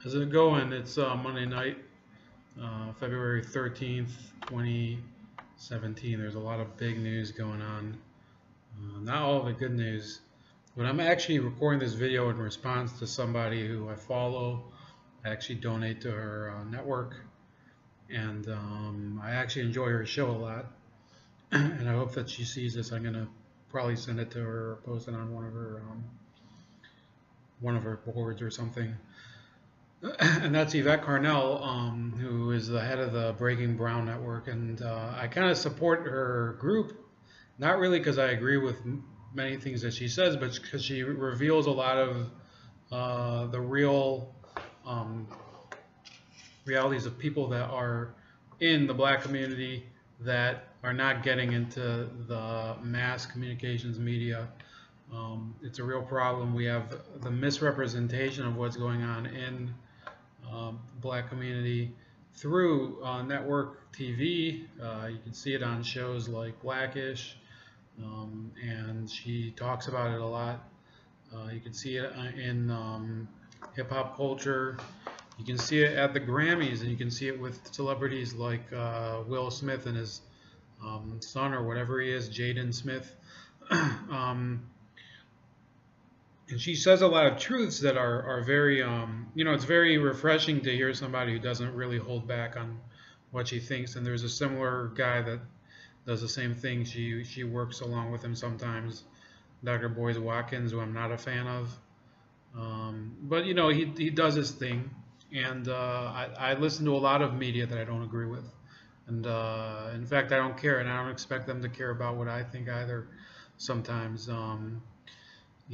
How's it going? It's Monday night, February 13th, 2017. There's a lot of big news going on. Not all of it good news, but I'm actually recording this video in response to somebody who I follow. I actually donate to her network, and I actually enjoy her show a lot. And I hope that she sees this. I'm gonna probably send it to her or post it on one of her boards or something. And that's Yvette Carnell, who is the head of the Breaking Brown Network, and I kind of support her group, not really because I agree with many things that she says, but because she reveals a lot of the real realities of people that are in the black community that are not getting into the mass communications media. It's a real problem. We have the misrepresentation of what's going on in black community through network TV. You can see it on shows like Blackish, and she talks about it a lot. You can see it in hip-hop culture. You can see it at the Grammys, and you can see it with celebrities like Will Smith and his son, or whatever he is, Jaden Smith. And she says a lot of truths that are very, it's very refreshing to hear somebody who doesn't really hold back on what she thinks. And there's a similar guy that does the same thing. She works along with him sometimes, Dr. Boyce Watkins, who I'm not a fan of. But he does his thing, and I listen to a lot of media that I don't agree with, and in fact I don't care, and I don't expect them to care about what I think either. Sometimes.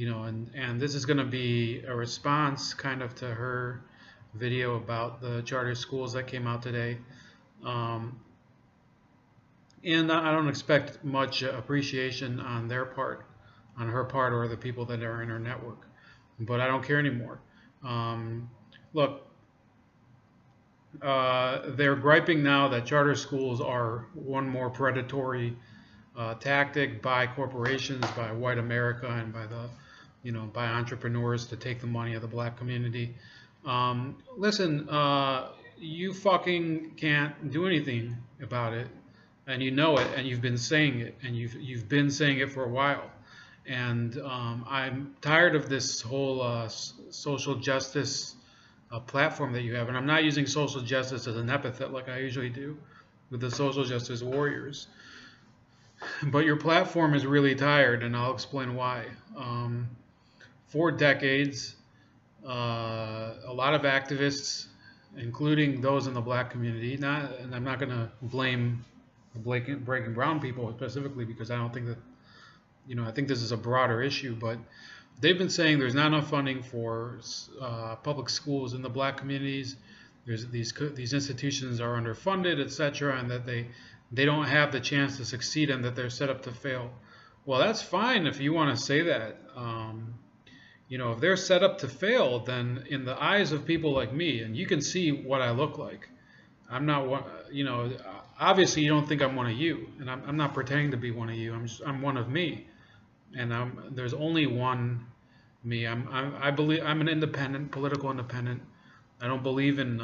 And this is going to be a response kind of to her video about the charter schools that came out today. And I don't expect much appreciation on their part, on her part, or the people that are in her network. But I don't care anymore. Look, they're griping now that charter schools are one more predatory tactic by corporations, by white America, and by by entrepreneurs to take the money of the black community. Listen, you fucking can't do anything about it, and you know it, and you've been saying it, and you've been saying it for a while. And I'm tired of this whole social justice platform that you have, and I'm not using social justice as an epithet like I usually do with the social justice warriors. But your platform is really tired, and I'll explain why. For decades, a lot of activists, including those in the black community, and I'm not going to blame the Breaking Brown people specifically, because I don't think that, I think this is a broader issue, but they've been saying there's not enough funding for public schools in the black communities. There's these institutions are underfunded, etc., and that they don't have the chance to succeed, and that they're set up to fail. Well, that's fine if you want to say that. If they're set up to fail, then in the eyes of people like me, and you can see what I look like, I'm not one. Obviously you don't think I'm one of you, and I'm not pretending to be one of you. I'm one of me, and there's only one me. I believe I'm an independent, political independent. I don't believe in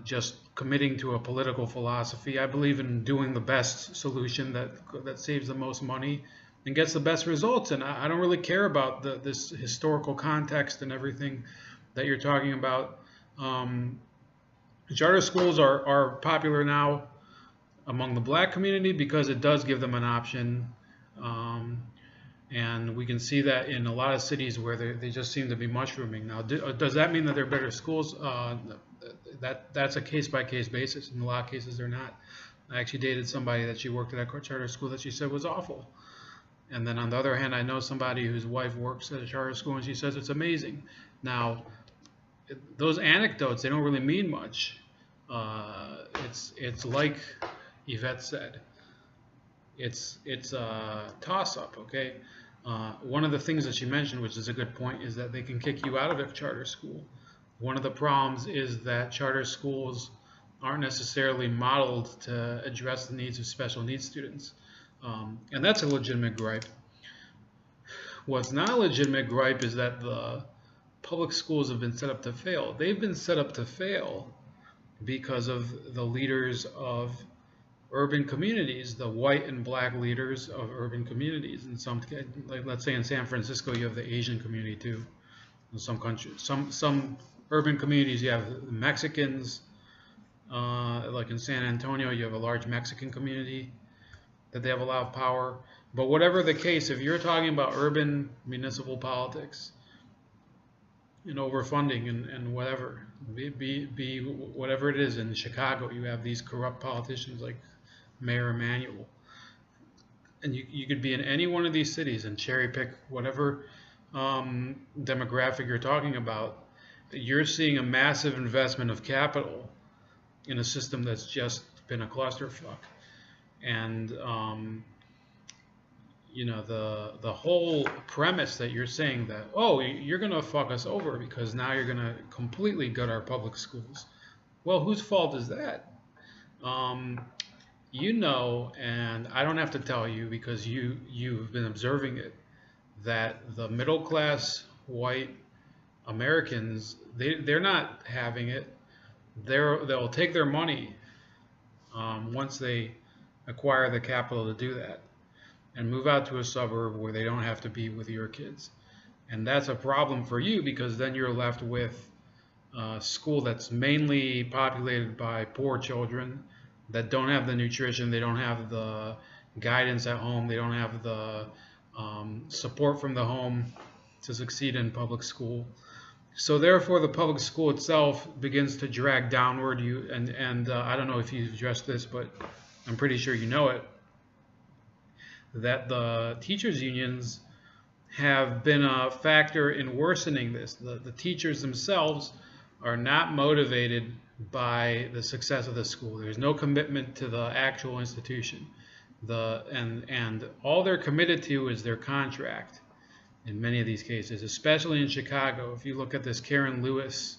just committing to a political philosophy. I believe in doing the best solution that saves the most money and gets the best results. And I don't really care about this historical context and everything that you're talking about. Charter schools are popular now among the black community because it does give them an option. And we can see that in a lot of cities where they just seem to be mushrooming. Now, does that mean that they're better schools? That's a case-by-case basis. In a lot of cases, they're not. I actually dated somebody that she worked at a charter school that she said was awful. And then on the other hand, I know somebody whose wife works at a charter school and she says it's amazing. Now, those anecdotes, they don't really mean much. It's like Yvette said. It's a toss-up, okay? One of the things that she mentioned, which is a good point, is that they can kick you out of a charter school. One of the problems is that charter schools aren't necessarily modeled to address the needs of special needs students. And that's a legitimate gripe. What's not a legitimate gripe is that the public schools have been set up to fail. They've been set up to fail because of the leaders of urban communities, the white and black leaders of urban communities. In some, like let's say in San Francisco, you have the Asian community too. In some countries, some urban communities, you have Mexicans. Like in San Antonio, you have a large Mexican community that they have a lot of power. But whatever the case, if you're talking about urban municipal politics and overfunding and whatever, be whatever it is, in Chicago, you have these corrupt politicians like Mayor Emanuel. And you could be in any one of these cities and cherry pick whatever demographic you're talking about. You're seeing a massive investment of capital in a system that's just been a clusterfuck. And you know, the whole premise that you're saying that, oh, you're going to fuck us over because now you're going to completely gut our public schools. Well, whose fault is that? You know, and I don't have to tell you because you've been observing it, that the middle class white Americans, they're not having it. They'll take their money once they acquire the capital to do that and move out to a suburb where they don't have to be with your kids. And that's a problem for you because then you're left with a school that's mainly populated by poor children that don't have the nutrition, they don't have the guidance at home, they don't have the support from the home to succeed in public school. So therefore, the public school itself begins to drag downward. I don't know if you've addressed this, but I'm pretty sure you know it, that the teachers' unions have been a factor in worsening this. The teachers themselves are not motivated by the success of the school. There's no commitment to the actual institution. And all they're committed to is their contract in many of these cases, especially in Chicago. If you look at this Karen Lewis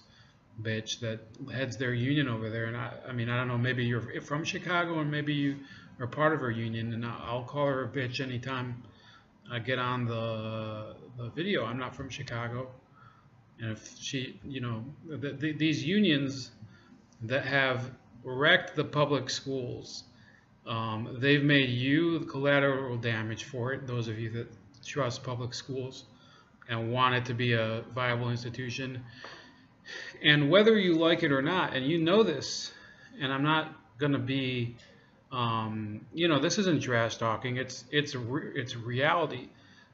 bitch that heads their union over there, and I mean, I don't know, maybe you're from Chicago and maybe you are part of her union, and I'll call her a bitch anytime I get on the video. I'm not from Chicago. And if she, you know, these unions that have wrecked the public schools, they've made you the collateral damage for it, those of you that trust public schools and want it to be a viable institution. And whether you like it or not, and you know this, and I'm not going to be, you know, this isn't trash talking, it's reality.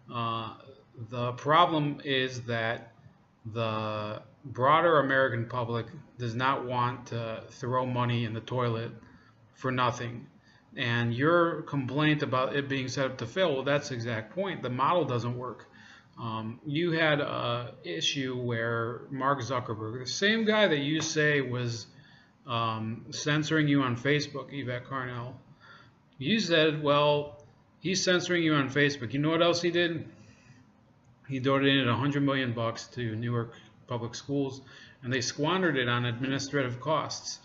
The problem is that the broader American public does not want to throw money in the toilet for nothing. And your complaint about it being set up to fail, well, that's the exact point. The model doesn't work. You had an issue where Mark Zuckerberg, the same guy that you say was censoring you on Facebook, Yvette Carnell, you said, well, he's censoring you on Facebook. You know what else he did? He donated $100 million to Newark public schools, and they squandered it on administrative costs.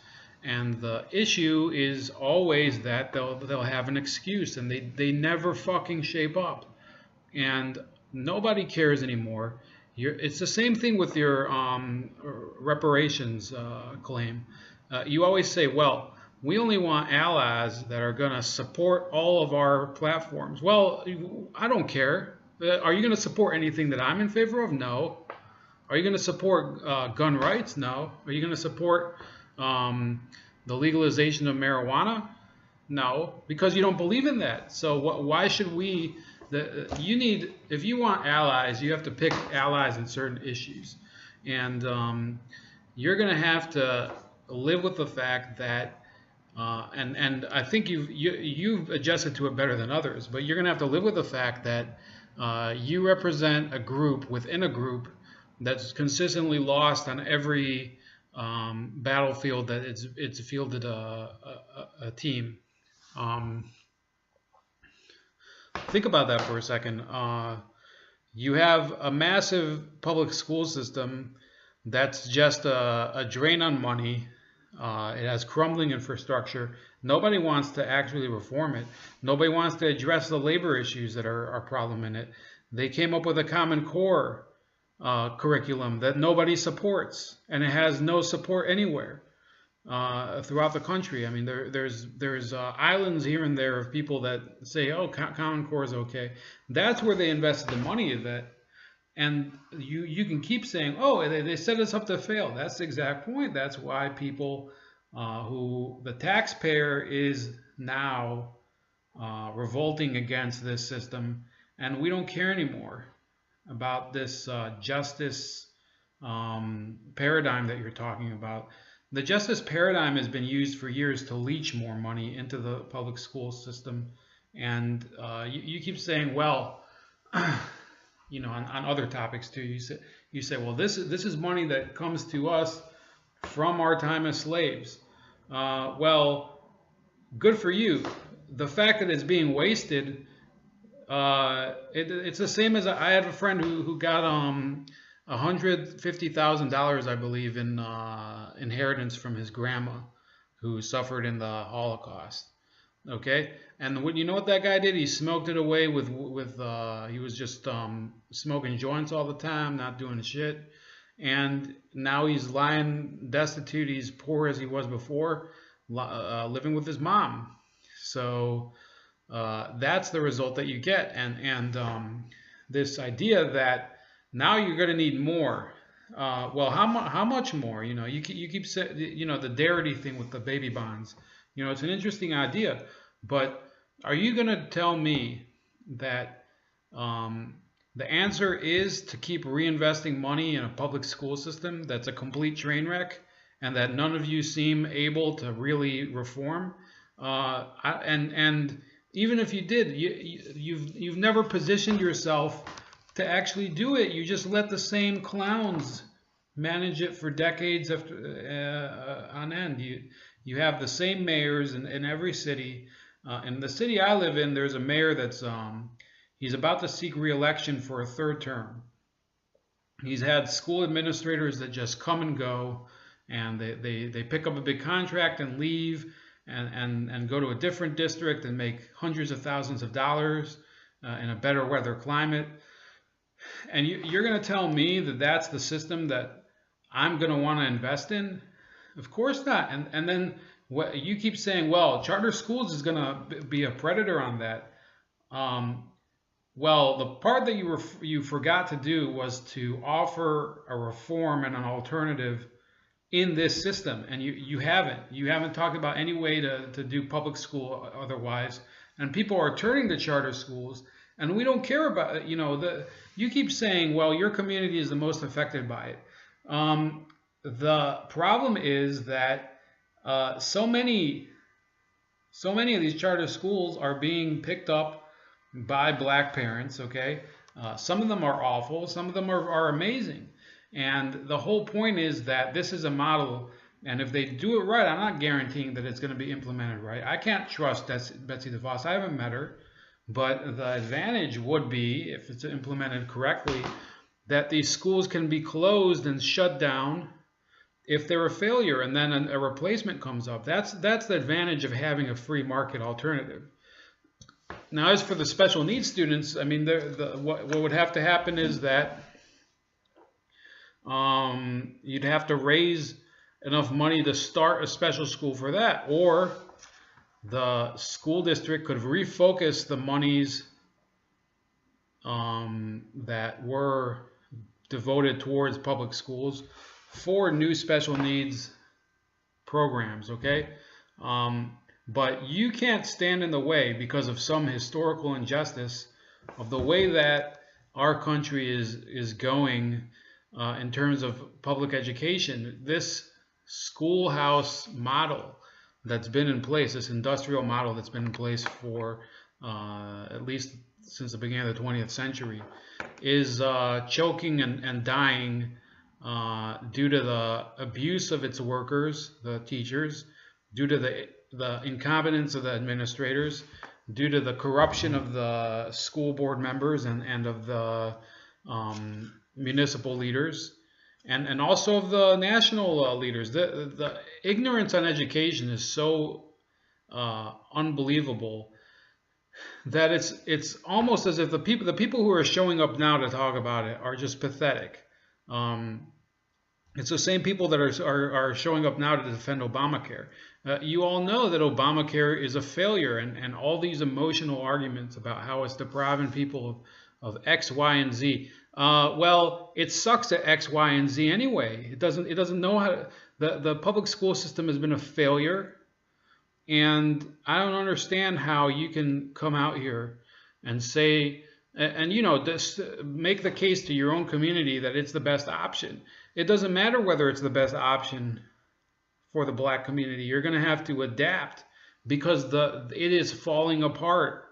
And the issue is always that they'll have an excuse, and they never fucking shape up. And nobody cares anymore. It's the same thing with your reparations claim. You always say, well, we only want allies that are going to support all of our platforms. Well, I don't care. Are you going to support anything that I'm in favor of? No. Are you going to support gun rights? No. Are you going to support the legalization of marijuana? No, because you don't believe in that. So why should we? If you want allies, you have to pick allies in certain issues, and you're going to have to live with the fact that, and I think you've adjusted to it better than others, but you're going to have to live with the fact that you represent a group within a group that's consistently lost on every battlefield that it's fielded a team. Think about that for a second. You have a massive public school system that's just a drain on money. It has crumbling infrastructure. Nobody wants to actually reform it. Nobody wants to address the labor issues that are a problem in it. They came up with a Common Core curriculum that nobody supports, and it has no support anywhere throughout the country. I mean, there's islands here and there of people that say, oh, Common Core is okay. That's where they invested the money of that. And you can keep saying, oh, they set us up to fail. That's the exact point. That's why people who the taxpayer is now revolting against this system, and we don't care anymore about this justice paradigm that you're talking about. The justice paradigm has been used for years to leach more money into the public school system, and you keep saying, well, you know, on other topics too. You say, well, this is money that comes to us from our time as slaves. Well, good for you. The fact that it's being wasted, it's the same as I had a friend who got $150,000, I believe, in inheritance from his grandma, who suffered in the Holocaust. Okay, and you know what that guy did? He smoked it away with he was just smoking joints all the time, not doing shit, and now he's lying destitute. He's poor as he was before, living with his mom. So that's the result that you get, and this idea that now you're going to need more. Well, how much more? You know, you keep saying, you know, the Darity thing with the baby bonds. You know, it's an interesting idea, but are you going to tell me that the answer is to keep reinvesting money in a public school system that's a complete train wreck, and that none of you seem able to really reform? And even if you did, you've never positioned yourself to actually do it. You just let the same clowns manage it for decades after on end. You have the same mayors in every city. In the city I live in, there's a mayor that's he's about to seek re-election for a third term. He's had school administrators that just come and go, and they pick up a big contract and leave, and go to a different district and make hundreds of thousands of dollars in a better weather climate. And you're going to tell me that that's the system that I'm going to want to invest in? Of course not. And then what you keep saying, well, charter schools is going to be a predator on that. Well, the part that you forgot to do was to offer a reform and an alternative in this system, and you haven't talked about any way to do public school otherwise. And people are turning to charter schools, and we don't care about it. You know, you keep saying, well, your community is the most affected by it. The problem is that so many of these charter schools are being picked up by black parents. Okay, some of them are awful, some of them are amazing, and the whole point is that this is a model, and if they do it right, I'm not guaranteeing that it's going to be implemented right. I can't trust Betsy DeVos. I haven't met her, but the advantage would be, if it's implemented correctly, that these schools can be closed and shut down if they're a failure, and then a replacement comes up. That's the advantage of having a free market alternative. Now, as for the special needs students, I mean, what would have to happen is that you'd have to raise enough money to start a special school for that, or the school district could refocus the monies that were devoted towards public schools for new special needs programs, okay? But you can't stand in the way because of some historical injustice of the way that our country is going in terms of public education. This schoolhouse model that's been in place, this industrial model that's been in place for at least since the beginning of the 20th century, is choking and dying due to the abuse of its workers, the teachers, due to the incompetence of the administrators, due to the corruption of the school board members and of the municipal leaders, and also of the national leaders. The ignorance on education is so unbelievable that it's almost as if the people who are showing up now to talk about it are just pathetic. It's the same people that are showing up now to defend Obamacare. You all know that Obamacare is a failure, and all these emotional arguments about how it's depriving people of X, Y, and Z. Well, it sucks at X, Y, and Z anyway. It doesn't know how to, the public school system has been a failure, and I don't understand how you can come out here and say, and you know, just make the case to your own community that it's the best option. It doesn't matter whether it's the best option for the black community. You're going to have to adapt because it is falling apart.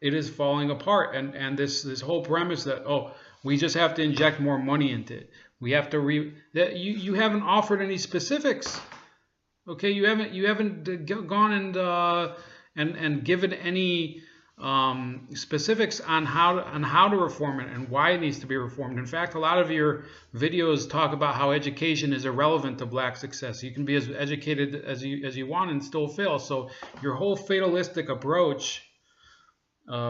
It is falling apart, and this whole premise that, oh, we just have to inject more money into it. We have to that you haven't offered any specifics. Okay, you haven't gone and given any specifics on how to reform it and why it needs to be reformed. In fact, a lot of your videos talk about how education is irrelevant to black success. You can be as educated as you want and still fail. So your whole fatalistic approach,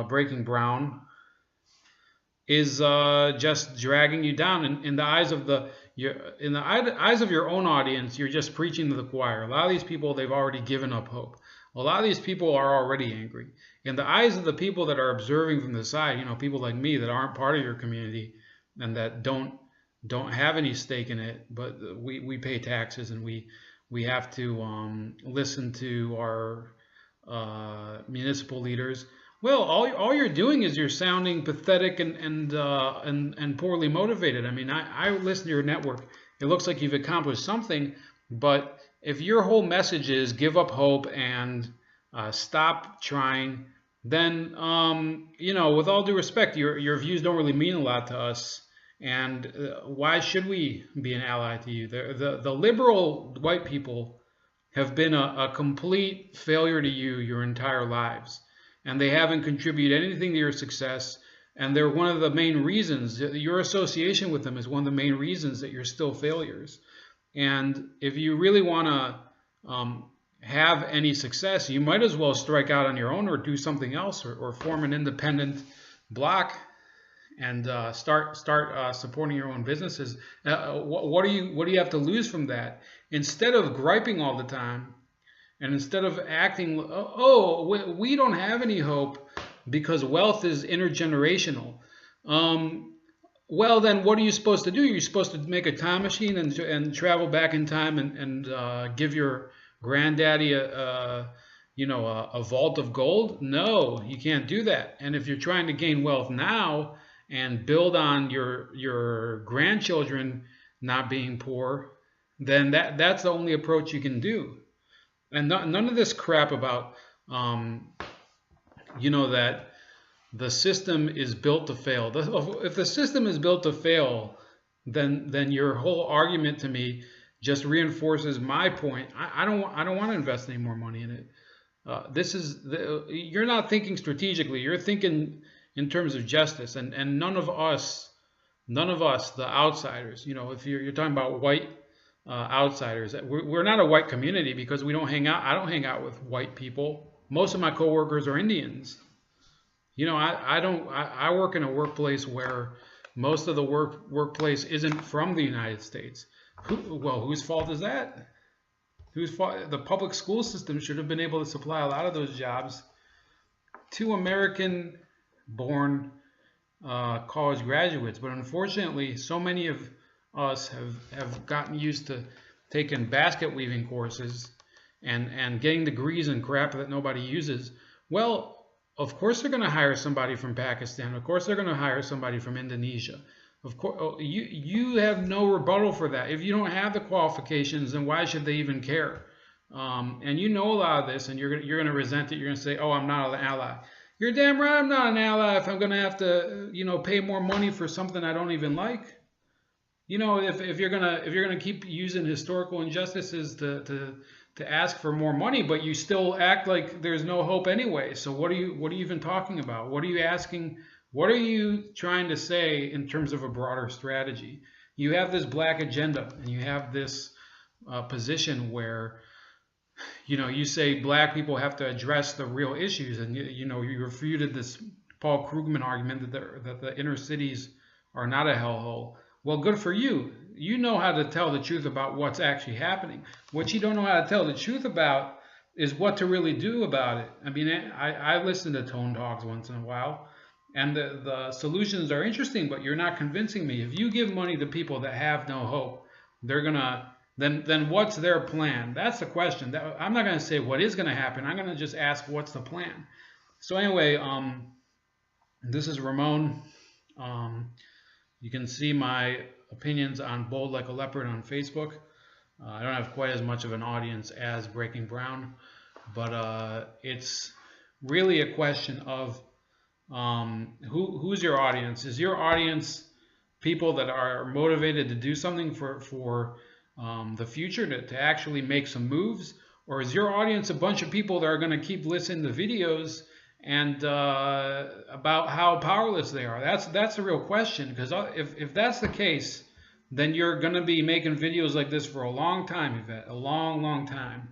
Breaking Brown, is just dragging you down in the eyes of eyes of your own audience. You're just preaching to the choir. A lot of these people, they've already given up hope. A lot of these people are already angry. In the eyes of the people that are observing from the side, you know, people like me that aren't part of your community and that don't have any stake in it, but we pay taxes and we have to listen to our municipal leaders. Well, all you're doing is you're sounding pathetic and poorly motivated. I mean, I listen to your network. It looks like you've accomplished something, but if your whole message is give up hope and stop trying, then you know, with all due respect, your views don't really mean a lot to us. And why should we be an ally to you? The liberal white people have been a complete failure to you your entire lives, and they haven't contributed anything to your success. And they're one of the main reasons. Your association with them is one of the main reasons that you're still failures. And if you really want to have any success, you might as well strike out on your own or do something else, or form an independent block and start supporting your own businesses. What do you have to lose from that? Instead of griping all the time, and instead of acting, oh, we don't have any hope because wealth is intergenerational. Well, then what are you supposed to do? You're supposed to make a time machine and travel back in time and give your granddaddy a vault of gold? No, you can't do that. And if you're trying to gain wealth now and build on your grandchildren not being poor, then that's the only approach you can do. And none of this crap about that the system is built to fail. If the system is built to fail, then your whole argument to me just reinforces my point. I don't want to invest any more money in it. You're not thinking strategically. You're thinking in terms of justice, and none of us, the outsiders. You know, if you're talking about white outsiders, we're not a white community because we don't hang out. I don't hang out with white people. Most of my coworkers are Indians. You know, I work in a workplace where most of the workplace isn't from the United States. Whose fault is that? Whose fault? The public school system should have been able to supply a lot of those jobs to American-born college graduates. But unfortunately, so many of us have gotten used to taking basket weaving courses and getting degrees in crap that nobody uses. Well, of course they're going to hire somebody from Pakistan. Of course they're going to hire somebody from Indonesia. Of course, you have no rebuttal for that. If you don't have the qualifications, then why should they even care? And you know a lot of this, and you're going to resent it. You're going to say, "Oh, I'm not an ally." You're damn right, I'm not an ally. If I'm going to have to, pay more money for something I don't even like. You know, if you're gonna keep using historical injustices to ask for more money, but you still act like there's no hope anyway. So what are you even talking about? What are you asking? What are you trying to say in terms of a broader strategy? You have this black agenda, and you have this position where, you say black people have to address the real issues, and you refuted this Paul Krugman argument that the inner cities are not a hellhole. Well, good for you. You know how to tell the truth about what's actually happening. What you don't know how to tell the truth about is what to really do about it. I mean, I listen to Tone Talks once in a while, and the solutions are interesting, but you're not convincing me. If you give money to people that have no hope, they're gonna then what's their plan? That's the question. I'm not gonna say what is gonna happen. I'm gonna just ask what's the plan. So anyway, this is Ramon. You can see my opinions on Bold Like a Leopard on Facebook. I don't have quite as much of an audience as Breaking Brown, but it's really a question of who's your audience? Is your audience people that are motivated to do something for the future, to actually make some moves? Or is your audience a bunch of people that are going to keep listening to videos and about how powerless they are? That's the real question, because if that's the case, then you're going to be making videos like this for a long time, Yvette, a long, long time.